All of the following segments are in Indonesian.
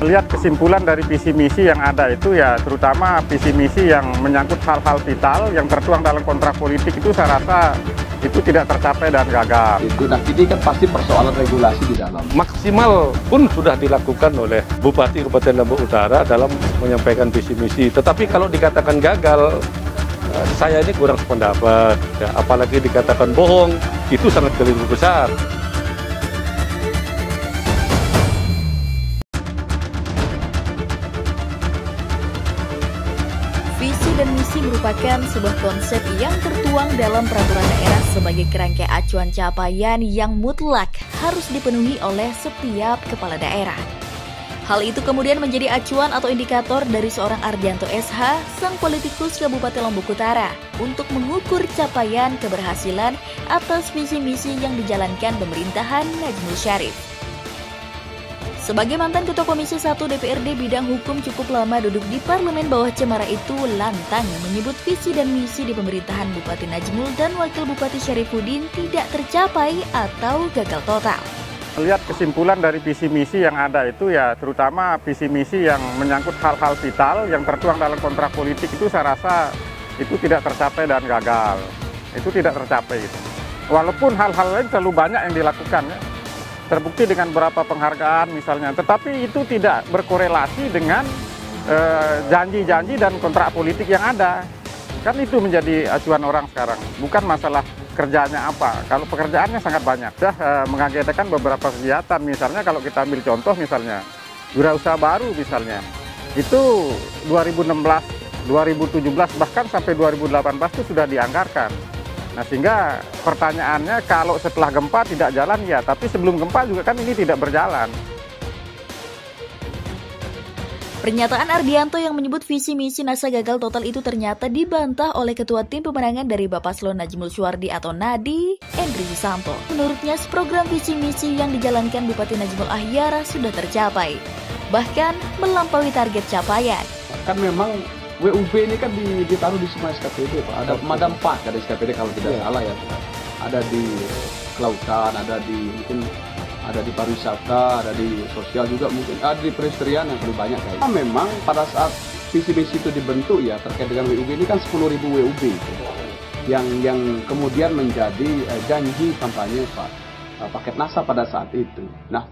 Lihat kesimpulan dari visi misi yang ada itu ya, terutama visi misi yang menyangkut hal-hal vital yang tertuang dalam kontrak politik itu saya rasa itu tidak tercapai dan gagal. Nah, ini kan pasti persoalan regulasi di dalam. Maksimal pun sudah dilakukan oleh Bupati Kabupaten Lombok Utara dalam menyampaikan visi misi. Tetapi kalau dikatakan gagal, saya ini kurang sependapat. Ya, apalagi dikatakan bohong, itu sangat keliru besar. Visi dan misi merupakan sebuah konsep yang tertuang dalam peraturan daerah sebagai kerangka acuan capaian yang mutlak harus dipenuhi oleh setiap kepala daerah. Hal itu kemudian menjadi acuan atau indikator dari seorang Ardianto SH, sang politikus Kabupaten Lombok Utara, untuk mengukur capaian keberhasilan atas visi misi yang dijalankan pemerintahan Najmul Syarif. Sebagai mantan Ketua Komisi 1 DPRD bidang hukum cukup lama duduk di Parlemen Bawah Cemara itu lantang menyebut visi dan misi di pemerintahan Bupati Najmul dan Wakil Bupati Syarifuddin tidak tercapai atau gagal total. Lihat kesimpulan dari visi misi yang ada itu ya, terutama visi misi yang menyangkut hal-hal vital yang tertuang dalam kontrak politik itu saya rasa itu tidak tercapai dan gagal. Itu tidak tercapai itu. Walaupun hal-hal lain terlalu banyak yang dilakukan ya. Terbukti dengan beberapa penghargaan misalnya, tetapi itu tidak berkorelasi dengan janji-janji dan kontrak politik yang ada. Kan itu menjadi acuan orang sekarang, bukan masalah kerjanya apa. Kalau pekerjaannya sangat banyak, sudah mengagendakan beberapa kegiatan, misalnya kalau kita ambil contoh misalnya, wirausaha baru misalnya, itu 2016, 2017, bahkan sampai 2018 itu sudah dianggarkan. Nah, sehingga pertanyaannya kalau setelah gempa tidak jalan ya, tapi sebelum gempa juga kan ini tidak berjalan. Pernyataan Ardianto yang menyebut visi misi NASA gagal total itu ternyata dibantah oleh Ketua Tim Pemenangan dari Bapaslon Najmul Syuardi atau Nadi, Endri Susanto. Menurutnya, program visi misi yang dijalankan Bupati Najmul Ahyara sudah tercapai, bahkan melampaui target capaian. Kan memang WUB ini kan ditaruh di semua SKPD, Pak. Ada 4 ada SKPD kalau tidak salah ya. Ada di kelautan, mungkin ada di pariwisata, ada di sosial juga, mungkin ada di perindustrian yang lebih banyak kayaknya. Memang pada saat visi misi itu dibentuk ya terkait dengan WUB ini kan 10.000 WUB yang kemudian menjadi janji kampanye paket NASA pada saat itu. Nah,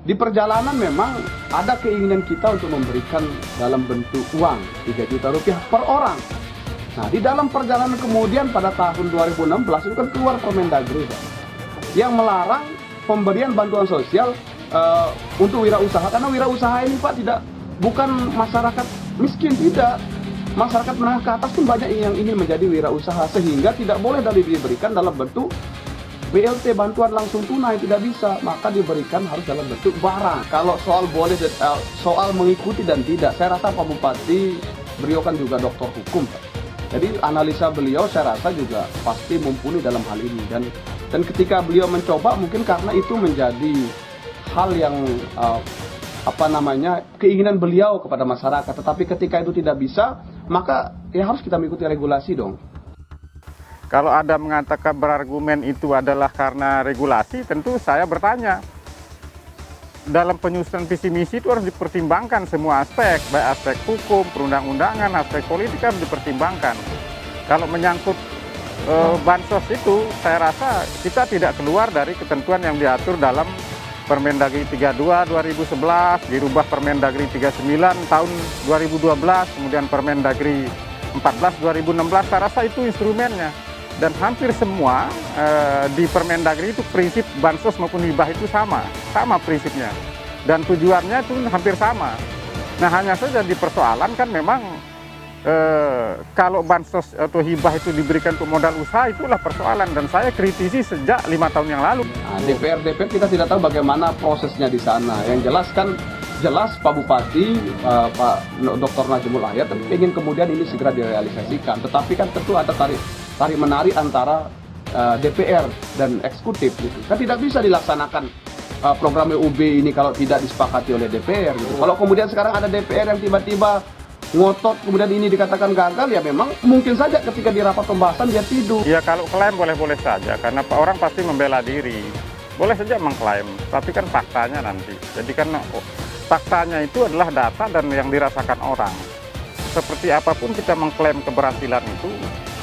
di perjalanan memang ada keinginan kita untuk memberikan dalam bentuk uang 3 juta rupiah per orang. Nah, di dalam perjalanan kemudian pada tahun 2016 itu kan keluar Permendagri yang melarang pemberian bantuan sosial untuk wirausaha, karena wirausaha ini Pak bukan masyarakat miskin, tidak. Masyarakat menengah ke atas pun banyak yang ingin menjadi wirausaha, sehingga tidak boleh diberikan dalam bentuk BLT, bantuan langsung tunai, tidak bisa, maka diberikan harus dalam bentuk barang. Kalau soal boleh, soal mengikuti dan tidak, saya rasa Pak Bupati, beliau kan juga doktor hukum, Pak. Jadi analisa beliau saya rasa juga pasti mumpuni dalam hal ini, dan ketika beliau mencoba mungkin karena itu menjadi hal yang keinginan beliau kepada masyarakat. Tetapi ketika itu tidak bisa, maka ya harus kita mengikuti regulasi dong. Kalau ada mengatakan berargumen itu adalah karena regulasi, tentu saya bertanya. Dalam penyusunan visi misi itu harus dipertimbangkan semua aspek, baik aspek hukum, perundang-undangan, aspek politik harus dipertimbangkan. Kalau menyangkut bansos itu, saya rasa kita tidak keluar dari ketentuan yang diatur dalam Permendagri 32 2011, dirubah Permendagri 39 tahun 2012, kemudian Permendagri 14 2016, saya rasa itu instrumennya. Dan hampir semua di Permendagri itu prinsip bansos maupun hibah itu sama prinsipnya. Dan tujuannya itu hampir sama. Nah, hanya saja di persoalan kan memang kalau bansos atau hibah itu diberikan untuk modal usaha, itulah persoalan. Dan saya kritisi sejak 5 tahun yang lalu. Nah, DPR kita tidak tahu bagaimana prosesnya di sana. Yang jelas Pak Bupati, Pak Dr. Najmul Ahyara ingin kemudian ini segera direalisasikan. Tetapi kan tentu ada tarik menarik antara DPR dan eksekutif gitu. Kan tidak bisa dilaksanakan program WUB ini kalau tidak disepakati oleh DPR gitu. Kalau kemudian sekarang ada DPR yang tiba-tiba ngotot kemudian ini dikatakan gagal, ya memang mungkin saja ketika di rapat pembahasan dia tidur. Ya, kalau klaim boleh-boleh saja, karena orang pasti membela diri. Boleh saja mengklaim, tapi kan faktanya nanti. Jadi kan faktanya itu adalah data dan yang dirasakan orang. Seperti apapun kita mengklaim keberhasilan itu,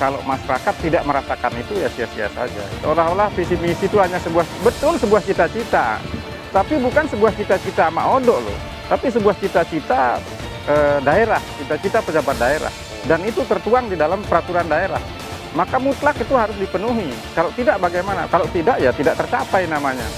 kalau masyarakat tidak merasakan itu ya sia-sia saja. Seolah-olah visi misi itu hanya sebuah cita-cita, tapi bukan sebuah cita-cita Maodo loh, tapi sebuah cita-cita daerah, cita-cita pejabat daerah, dan itu tertuang di dalam peraturan daerah. Maka mutlak itu harus dipenuhi. Kalau tidak bagaimana? Kalau tidak ya tidak tercapai namanya.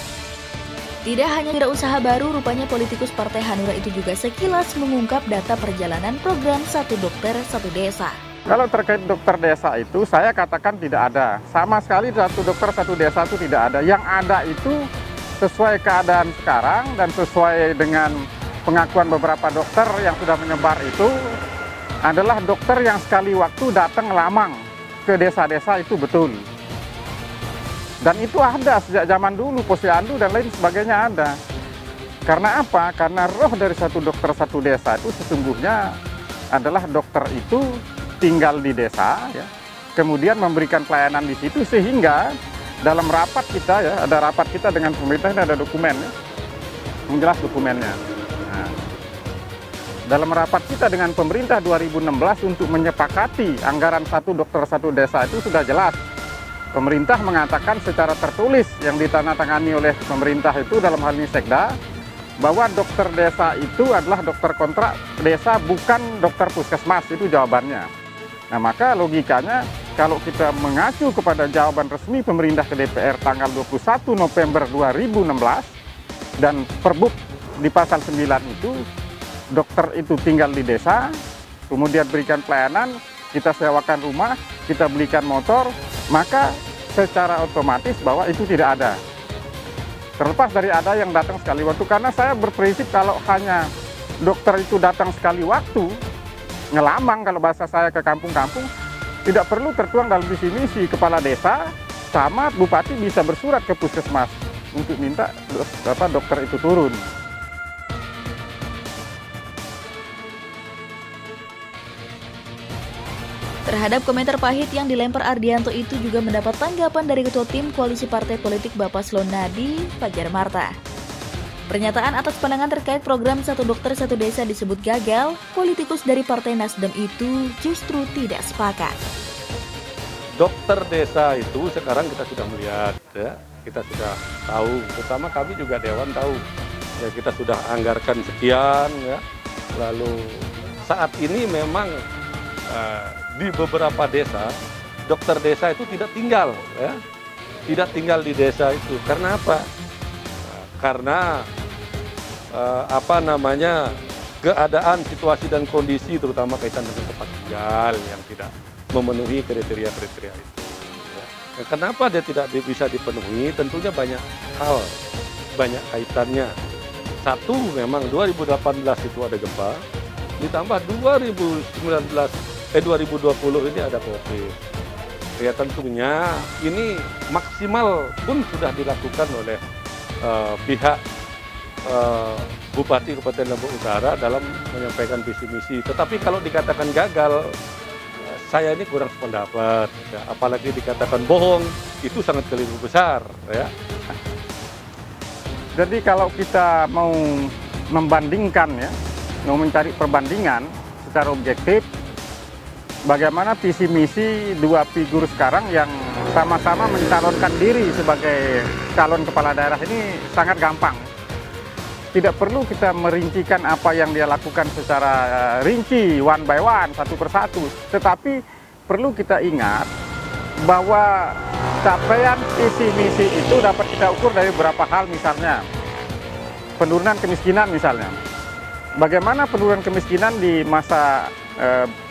Tidak hanya wirausaha baru, rupanya politikus Partai Hanura itu juga sekilas mengungkap data perjalanan program Satu Dokter Satu Desa. Kalau terkait dokter desa itu, saya katakan tidak ada. Sama sekali Satu Dokter Satu Desa itu tidak ada. Yang ada itu sesuai keadaan sekarang dan sesuai dengan pengakuan beberapa dokter yang sudah menyebar itu adalah dokter yang sekali waktu datang lamang ke desa-desa, itu betul. Dan itu ada sejak zaman dulu, posyandu dan lain sebagainya ada. Karena apa? Karena roh dari Satu Dokter Satu Desa itu sesungguhnya adalah dokter itu tinggal di desa, ya, kemudian memberikan pelayanan di situ, sehingga dalam rapat kita, ya, ada rapat kita dengan pemerintah, ini ada dokumen, ya, menjelas dokumennya. Nah, dalam rapat kita dengan pemerintah 2016 untuk menyepakati anggaran Satu Dokter Satu Desa itu sudah jelas. Pemerintah mengatakan secara tertulis yang ditandatangani oleh pemerintah itu dalam hal ini Sekda, bahwa dokter desa itu adalah dokter kontrak desa, bukan dokter puskesmas, itu jawabannya. Nah, maka logikanya kalau kita mengacu kepada jawaban resmi pemerintah ke DPR tanggal 21 November 2016 dan Perbuk di pasal 9 itu, dokter itu tinggal di desa, kemudian berikan pelayanan, kita sewakan rumah, kita belikan motor, maka secara otomatis bahwa itu tidak ada. Terlepas dari ada yang datang sekali waktu, karena saya berprinsip kalau hanya dokter itu datang sekali waktu, ngelamang kalau bahasa saya ke kampung-kampung, tidak perlu tertuang dalam visi misi. Kepala desa sama bupati bisa bersurat ke puskesmas untuk minta dokter itu turun. Terhadap komentar pahit yang dilempar Ardianto itu juga mendapat tanggapan dari Ketua Tim Koalisi Partai Politik Bapak Slonadi, Fajar Marta. Pernyataan atas pandangan terkait program Satu Dokter Satu Desa disebut gagal, politikus dari Partai Nasdem itu justru tidak sepakat. Dokter desa itu sekarang kita sudah melihat, ya, kita sudah tahu, terutama kami juga Dewan tahu, ya, kita sudah anggarkan sekian, ya. Lalu saat ini memang di beberapa desa, dokter desa itu tidak tinggal, ya, tidak tinggal di desa itu. Karena apa? Karena keadaan, situasi dan kondisi, terutama kaitan dengan tempat tinggal yang tidak memenuhi kriteria-kriteria itu. Ya. Kenapa dia tidak bisa dipenuhi? Tentunya banyak hal, banyak kaitannya. Satu, memang 2018 itu ada gempa, ditambah 2020 ini ada COVID. Ya, tentunya ini maksimal pun sudah dilakukan oleh pihak Bupati Kabupaten Lombok Utara dalam menyampaikan visi misi. Tetapi kalau dikatakan gagal, saya ini kurang sependapat. Ya, apalagi dikatakan bohong, itu sangat keliru besar. Ya. Jadi kalau kita mau membandingkan, ya, mau mencari perbandingan secara objektif, bagaimana visi misi dua figur sekarang yang sama-sama mencalonkan diri sebagai calon kepala daerah ini sangat gampang. Tidak perlu kita merincikan apa yang dia lakukan secara rinci, one by one, satu persatu. Tetapi perlu kita ingat bahwa capaian visi misi itu dapat kita ukur dari beberapa hal, misalnya penurunan kemiskinan misalnya. Bagaimana penurunan kemiskinan di masa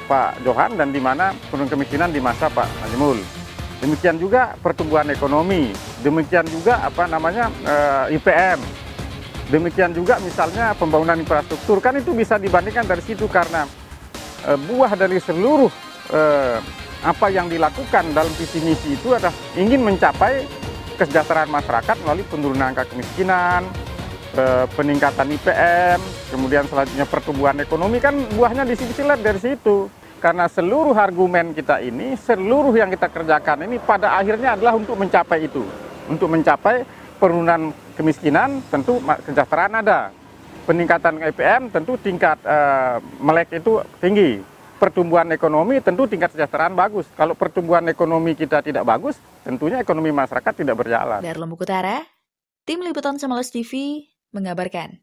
Pak Johan dan di mana penurunan kemiskinan di masa Pak Najmul. Demikian juga pertumbuhan ekonomi, demikian juga IPM, demikian juga misalnya pembangunan infrastruktur, kan itu bisa dibandingkan dari situ karena buah dari seluruh apa yang dilakukan dalam visi misi itu adalah ingin mencapai kesejahteraan masyarakat melalui penurunan angka kemiskinan, peningkatan IPM, kemudian selanjutnya pertumbuhan ekonomi, kan buahnya disilat dari situ. Karena seluruh argumen kita ini, seluruh yang kita kerjakan ini pada akhirnya adalah untuk mencapai itu. Untuk mencapai penurunan kemiskinan, tentu kesejahteraan ada. peningkatan EPM tentu tingkat melek itu tinggi. Pertumbuhan ekonomi tentu tingkat kesejahteraan bagus. Kalau pertumbuhan ekonomi kita tidak bagus, tentunya ekonomi masyarakat tidak berjalan. Dari Lombok Utara, Tim Liputan Samalas TV mengabarkan.